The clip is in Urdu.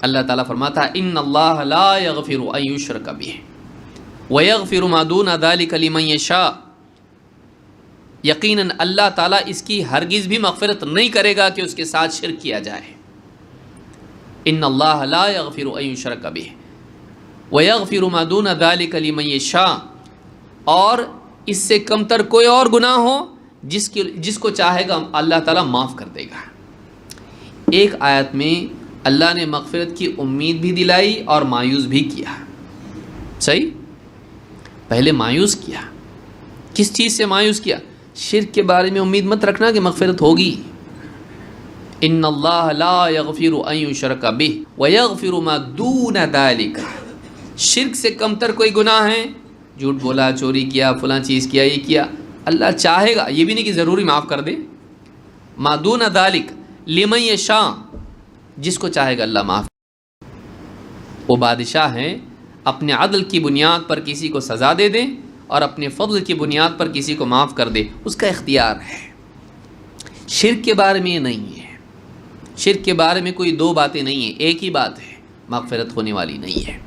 اللہ تعالیٰ فرماتا ہے ان اللہ لا یغفر ان یشرک بہ ویغفر ما دون ذلک لمن یشاء، یقیناً اللہ تعالیٰ اس کی ہرگز بھی مغفرت نہیں کرے گا کہ اس کے ساتھ شرک کیا جائے۔ ان اللہ لا یغفر ان یشرک بہ ویغفر ما دون ذلک لمن یشاء، اور اس سے کم تر کوئی اور گناہ ہو جس کو چاہے گا اللہ تعالیٰ معاف کر دے گا۔ ایک آیت میں اللہ نے مغفرت کی امید بھی دلائی اور مایوس بھی کیا، صحیح؟ پہلے مایوس کیا، کس چیز سے مایوس کیا؟ شرک کے بارے میں امید مت رکھنا کہ مغفرت ہوگی۔ ان اللہ لا یغفر ان یشرک بہ ویغفر ما دون ذلک، شرک سے کم تر کوئی گناہ ہے، جھوٹ بولا، چوری کیا، فلاں چیز کیا، یہ کیا، اللہ چاہے گا، یہ بھی نہیں کہ ضروری معاف کر دے، ما دون ذلک لمن یشاء، جس کو چاہے گا اللہ معاف۔ وہ بادشاہ ہیں، اپنے عدل کی بنیاد پر کسی کو سزا دے دیں اور اپنے فضل کی بنیاد پر کسی کو معاف کر دے، اس کا اختیار ہے۔ شرک کے بارے میں یہ نہیں ہے، شرک کے بارے میں کوئی دو باتیں نہیں ہیں، ایک ہی بات ہے، مغفرت ہونے والی نہیں ہے۔